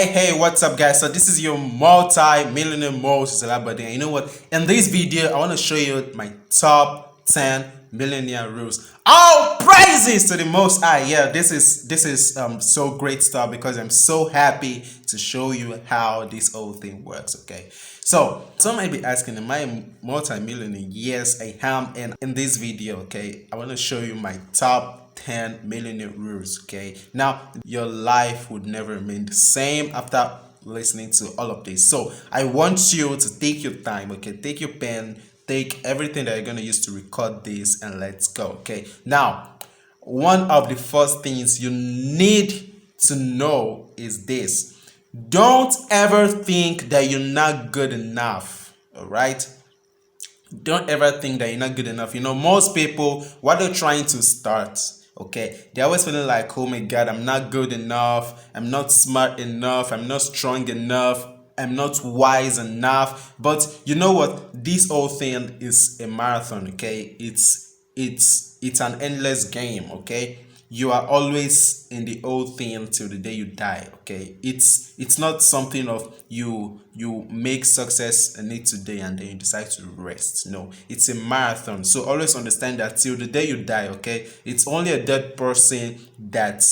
Hey, what's up, guys? So this is your multi-millionaire Moses Alabadi. And you know what? In this video, I want to show you my top 10 millionaire rules. All praises to the Most High. Yeah, this is so great stuff because I'm so happy to show you how this whole thing works. Okay, so some might be asking, am I a multi-millionaire? Yes, I am. And in this video, okay, I want to show you my top 10 millionaire rules. Okay, now your life would never remain the same after listening to all of this. So I want you to take your time. Okay, take your pen, take everything that you're going to use to record this, and let's go. Okay, now one of the first things you need to know is this: don't ever think that you're not good enough. All right, don't ever think that you're not good enough. You know, most people, what they're trying to start, okay, they're always feeling like, oh my god, I'm not good enough, I'm not smart enough, I'm not strong enough, I'm not wise enough. But you know what, this whole thing is a marathon. Okay, it's an endless game. Okay, you are always in the old thing till the day you die. Okay, it's not something of you make success in it today and then you decide to rest. No, it's a marathon. So always understand that till the day you die. Okay, it's only a dead person that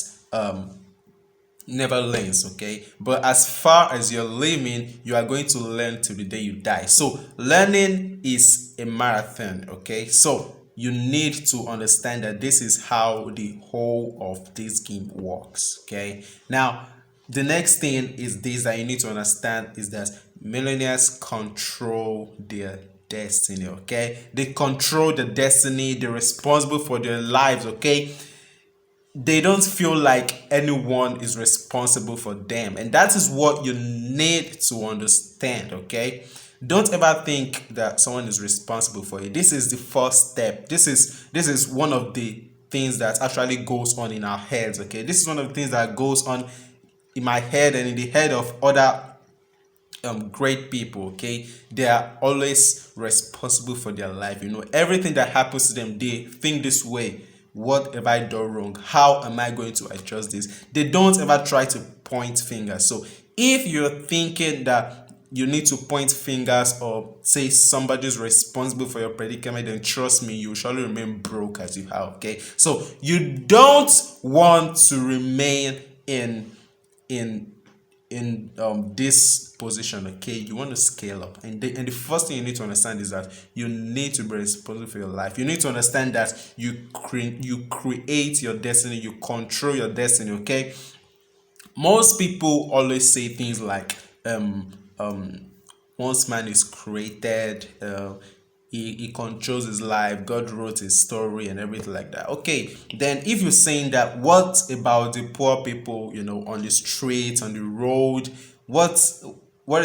never learns. Okay, but as far as you're living, you are going to learn till the day you die. So learning is a marathon. Okay, so you need to understand that this is how the whole of this game works. Okay, now the next thing is this that you need to understand is that millionaires control their destiny. Okay, they control the destiny, they're responsible for their lives. Okay, they don't feel like anyone is responsible for them, and that is what you need to understand. Okay, don't ever think that someone is responsible for you. This is the first step. This is one of the things that actually goes on in our heads. Okay, this is one of the things that goes on in my head and in the head of other great people. Okay, they are always responsible for their life. You know, everything that happens to them, they think this way: what have I done wrong? How am I going to adjust this? They don't ever try to point fingers. So if you're thinking that you need to point fingers or say somebody's responsible for your predicament, then trust me, you shall remain broke as you have. Okay, so you don't want to remain in this position. Okay, you want to scale up, and the first thing you need to understand is that you need to be responsible for your life. You need to understand that you create your destiny, you control your destiny. Okay, most people always say things like once man is created, he controls his life, God wrote his story and everything like that. Okay, then if you're saying that, what about the poor people, you know, on the streets, on the road? What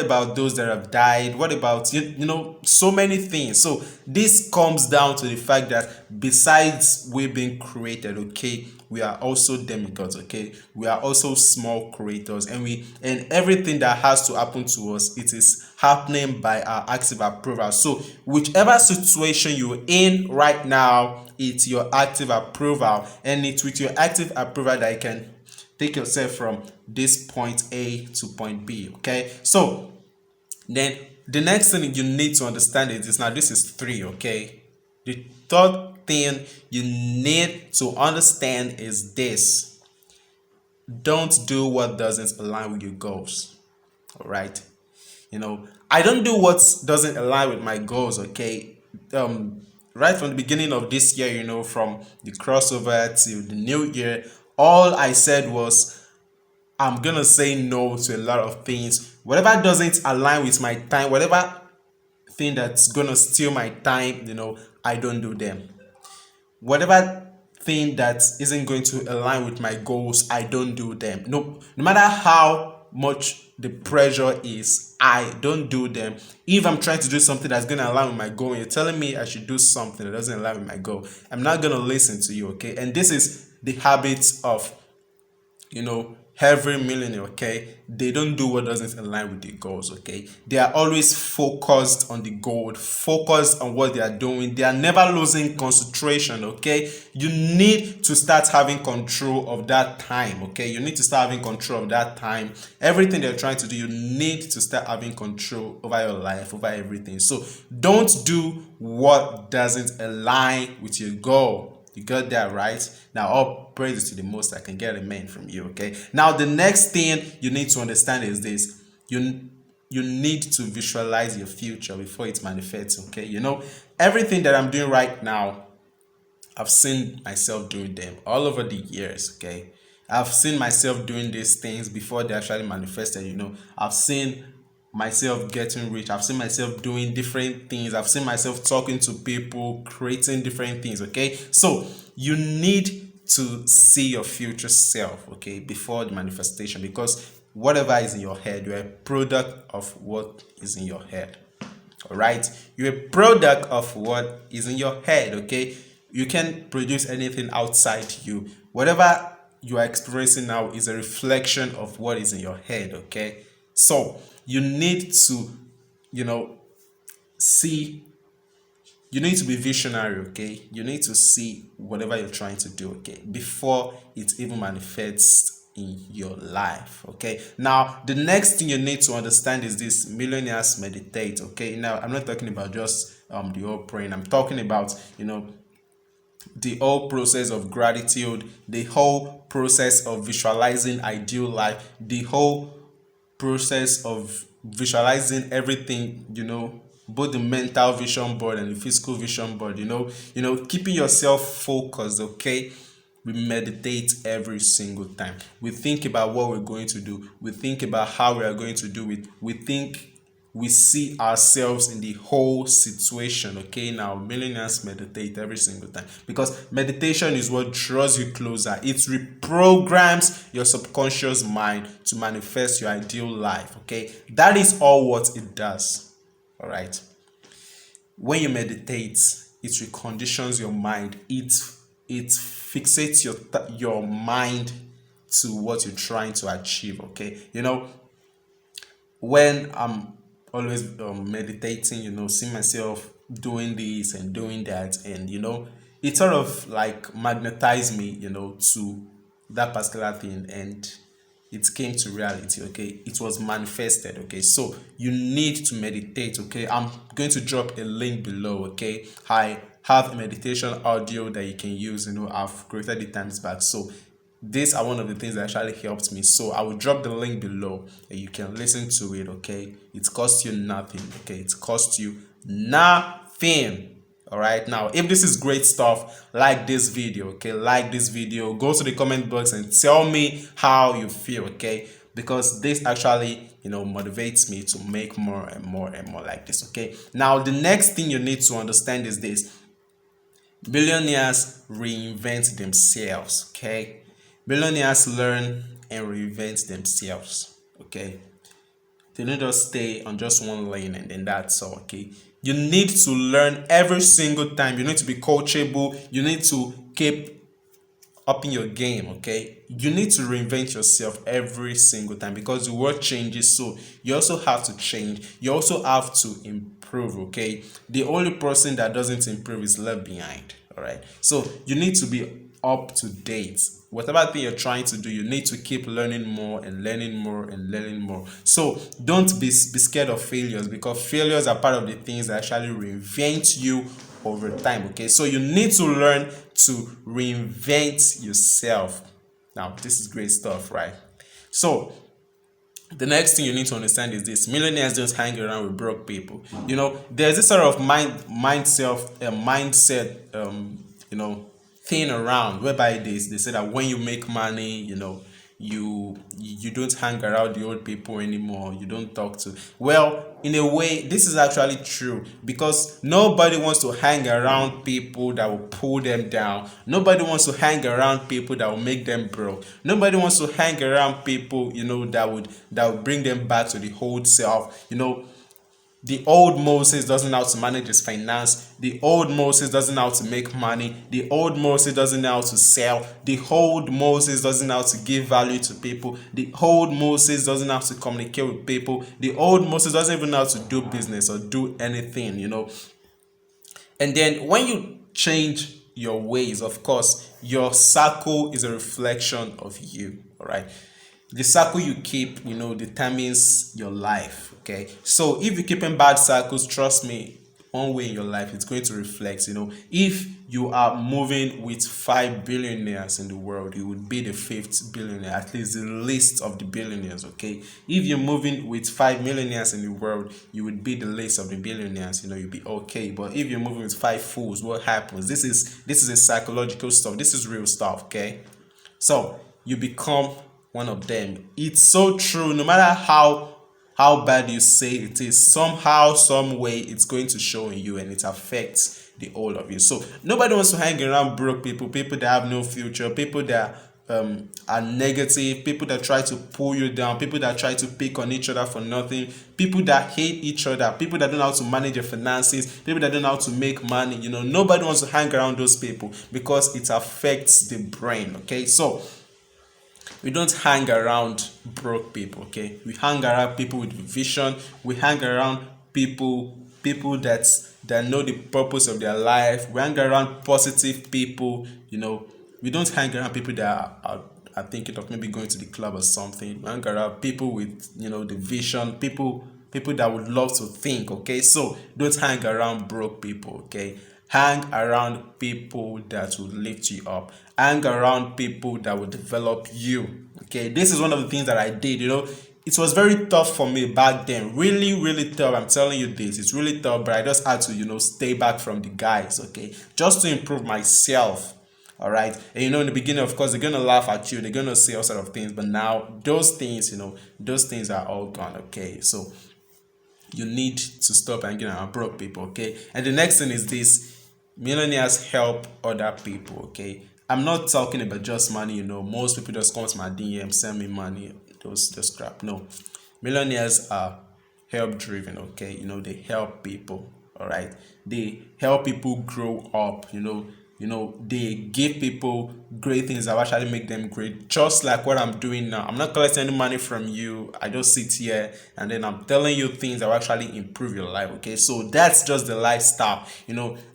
about those that have died? What about you know, so many things. So this comes down to the fact that besides we being created, okay, we are also demigods. Okay, we are also small creators, and everything that has to happen to us, it is happening by our active approval. So whichever situation you're in right now, it's your active approval, and it's with your active approval that you can take yourself from this point A to point B. Okay, so then the next thing you need to understand is now, this is 3. Okay, the third thing you need to understand is this: don't do what doesn't align with your goals. All right, you know, I don't do what doesn't align with my goals. Okay, right from the beginning of this year, you know, from the crossover to the new year, all I said was, I'm gonna say no to a lot of things. Whatever doesn't align with my time, whatever thing that's gonna steal my time, you know, I don't do them. Whatever thing that isn't going to align with my goals, I don't do them. No matter how much the pressure is, I don't do them. If I'm trying to do something that's gonna align with my goal, and you're telling me I should do something that doesn't align with my goal, I'm not gonna listen to you. Okay, and this is the habits of, you know, every millionaire, okay, they don't do what doesn't align with their goals, okay. They are always focused on the goal, focused on what they are doing. They are never losing concentration, okay. You need to start having control of that time, okay. You need to start having control of that time. Everything they're trying to do, you need to start having control over your life, over everything. So don't do what doesn't align with your goal. You got that right? Now, all praises to the most I can get a man from you, okay? Now, the next thing you need to understand is this. You need to visualize your future before it manifests, okay? Everything that I'm doing right now, I've seen myself doing them all over the years, okay? I've seen myself doing these things before they actually manifested, I've seen myself getting rich. I've seen myself doing different things. I've seen myself talking to people, creating different things, okay? So you need to see your future self, okay, before the manifestation, because whatever is in your head, you're a product of what is in your head. All right, you're a product of what is in your head, okay. You can't produce anything outside you. Whatever you are experiencing now is a reflection of what is in your head, okay. So you need to see, you need to be visionary, okay. You need to see whatever you're trying to do, okay, before it even manifests in your life, okay. Now, the next thing you need to understand is this: millionaires meditate, okay. Now, I'm not talking about just the whole praying. I'm talking about the whole process of gratitude, the whole process of visualizing ideal life, the whole process of visualizing everything, both the mental vision board and the physical vision board, keeping yourself focused, okay. We meditate every single time. We think about what we're going to do. We think about how we are going to do it. We see ourselves in the whole situation, okay. Now, millionaires meditate every single time, because meditation is what draws you closer. It reprograms your subconscious mind to manifest your ideal life, okay. That is all what it does. All right, when you meditate, it reconditions your mind. It fixates your mind to what you're trying to achieve, okay. When I'm always meditating, see myself doing this and doing that, and it sort of like magnetized me, to that particular thing, and it came to reality, okay. It was manifested, okay. So you need to meditate, okay. I'm going to drop a link below, okay. I have a meditation audio that you can use. I've created it times back, so these are one of the things that actually helped me. So I will drop the link below and you can listen to it, okay. It costs you nothing, okay. It costs you nothing. All right, now if this is great stuff, like this video, okay. Like this video, go to the comment box and tell me how you feel, okay, because this actually motivates me to make more and more and more like this, okay. Now, the next thing you need to understand is this: billionaires reinvent themselves, okay. Billionaires learn and reinvent themselves, okay. They don't just stay on just one lane and then that's all, okay. You need to learn every single time. You need to be coachable. You need to keep up in your game, okay. You need to reinvent yourself every single time, because the world changes, so you also have to change. You also have to improve, okay. The only person that doesn't improve is left behind. All right, so you need to be up to date. Whatever thing you're trying to do, you need to keep learning more and learning more and learning more. So don't be scared of failures, because failures are part of the things that actually reinvent you over time, okay. So you need to learn to reinvent yourself. Now, this is great stuff, right? So the next thing you need to understand is this: millionaires don't hang around with broke people. There's this sort of mindset thing around, whereby they say that when you make money, you don't hang around the old people anymore. You don't talk to. Well, in a way, this is actually true, because nobody wants to hang around people that will pull them down. Nobody wants to hang around people that will make them broke. Nobody wants to hang around people that would bring them back to the old self. The old Moses doesn't know how to manage his finance. The old Moses doesn't know how to make money. The old Moses doesn't know how to sell. The old Moses doesn't know how to give value to people. The old Moses doesn't know how to communicate with people. The old Moses doesn't even know how to do business or do anything. And then when you change your ways, of course, your circle is a reflection of you. All right. The circle you keep, determines your life. Okay. So if you're keeping bad circles, trust me, one way in your life, it's going to reflect. If you are moving with 5 billionaires in the world, you would be the fifth billionaire, at least the least of the billionaires. Okay. If you're moving with 5 millionaires in the world, you would be the least of the billionaires. You'd be okay. But if you're moving with 5 fools, what happens? This is a psychological stuff. This is real stuff. Okay. So you become one of them. It's so true. No matter how bad you say it is, somehow, some way, it's going to show in you, and it affects the whole of you. So nobody wants to hang around broke people, people that have no future, people that are negative, people that try to pull you down, people that try to pick on each other for nothing, people that hate each other, people that don't know how to manage their finances, people that don't know how to make money. Nobody wants to hang around those people because it affects the brain. Okay, so we don't hang around broke people. Okay, we hang around people with vision. We hang around people that know the purpose of their life. We hang around positive people. We don't hang around people that are thinking of maybe going to the club or something. We hang around people with the vision, people that would love to think. Okay, so don't hang around broke people. Okay, hang around people that will lift you up. Hang around people that will develop you. Okay, this is one of the things that I did. It was very tough for me back then, really, really tough. I'm telling you this, it's really tough, but I just had to stay back from the guys. Okay, just to improve myself. All right. And in the beginning, of course, they're gonna laugh at you, they're gonna say all sort of things, but now those things are all gone. Okay, so you need to stop hanging around broke people. Okay, and the next thing is this: millionaires help other people. Okay, I'm not talking about just money. Most people just come to my DM, send me money, those crap. No, millionaires are help driven. Okay, they help people. All right, they help people grow up. They give people great things that will actually make them great, just like what I'm doing now. I'm not collecting any money from you. I just sit here and then I'm telling you things that will actually improve your life. Okay, so that's just the lifestyle.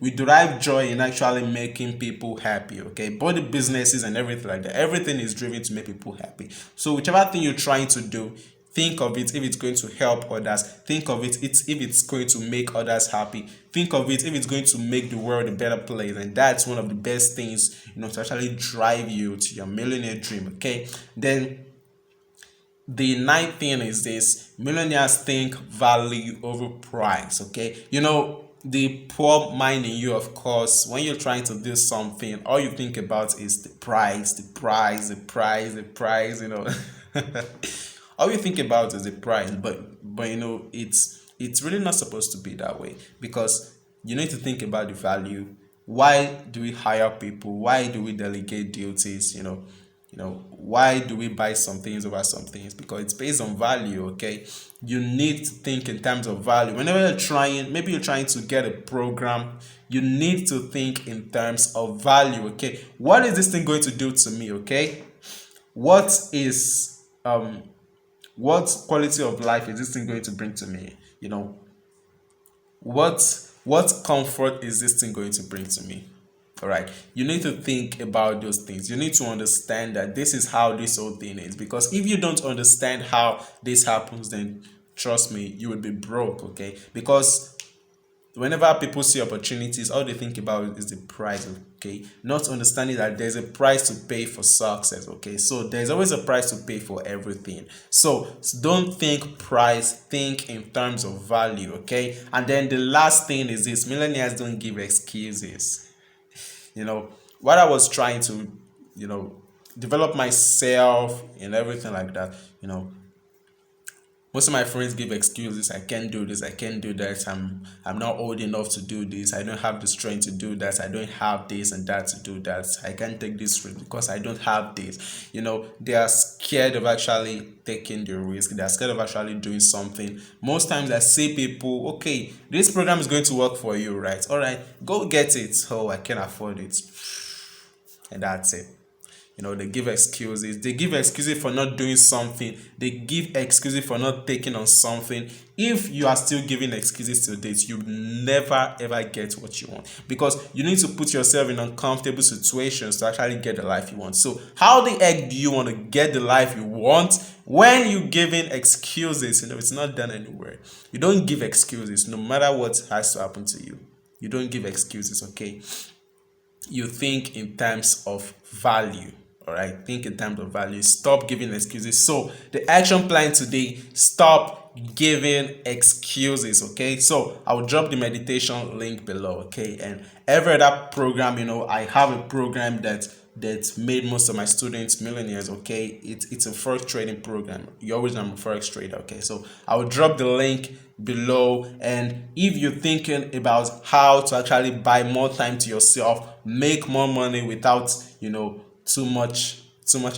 We derive joy in actually making people happy. Okay, both the businesses and everything like that, everything is driven to make people happy. So whichever thing you're trying to do, think of it if it's going to help others. Think of it if it's going to make others happy. Think of it if it's going to make the world a better place. And that's one of the best things, to actually drive you to your millionaire dream. Okay. Then the ninth thing is this: millionaires think value over price. Okay. The poor mind in you, of course, when you're trying to do something, all you think about is the price, the price, the price, the price. All you think about is the price, but it's really not supposed to be that way, because you need to think about the value. Why do we hire people? Why do we delegate duties? Why do we buy some things over some things? Because it's based on value. Okay, you need to think in terms of value. Whenever maybe you're trying to get a program, you need to think in terms of value. Okay, what is this thing going to do to me? Okay, what is what quality of life is this thing going to bring to me? What what comfort is this thing going to bring to me? All right, you need to think about those things. You need to understand that this is how this whole thing is, because if you don't understand how this happens, then trust me, you will be broke. Okay, because whenever people see opportunities, all they think about is the price. Okay, not understanding that there's a price to pay for success. Okay, so there's always a price to pay for everything. So don't think price, think in terms of value. Okay, and then the last thing is this: millionaires don't give excuses. What I was trying to you know develop myself and everything like that. Most of my friends give excuses. I can't do this, I can't do that, I'm not old enough to do this, I don't have the strength to do that, I don't have this and that to do that, I can't take this risk because I don't have this. They are scared of actually taking the risk, they're scared of actually doing something. Most times I see people, okay, this program is going to work for you, right? All right, go get it. Oh, I can't afford it. And that's it. They give excuses. They give excuses for not doing something. They give excuses for not taking on something. If you are still giving excuses to date, you never ever get what you want, because you need to put yourself in uncomfortable situations to actually get the life you want. So how the heck do you want to get the life you want when you giving excuses? It's not done anywhere. You don't give excuses no matter what has to happen to you. You don't give excuses, okay? You think in terms of value. All right, think in terms of value. Stop giving excuses. So the action plan today: stop giving excuses. Okay, so I'll drop the meditation link below. Okay, and every other program, I have a program that made most of my students millionaires. Okay, it's a forex trading program. You always know I'm a forex trader. Okay, so I'll drop the link below. And if you're thinking about how to actually buy more time to yourself, make more money without too much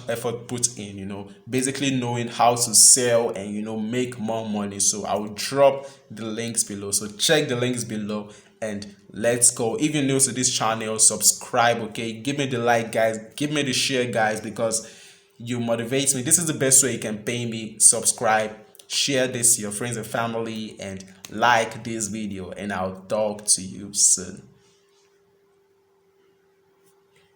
effort put in, basically knowing how to sell and make more money, so I will drop the links below. So check the links below and let's go. If you're new to this channel, subscribe. Okay, give me the like, guys, give me the share, guys, because you motivate me. This is the best way you can pay me. Subscribe, share this to your friends and family, and like this video, and I'll talk to you soon.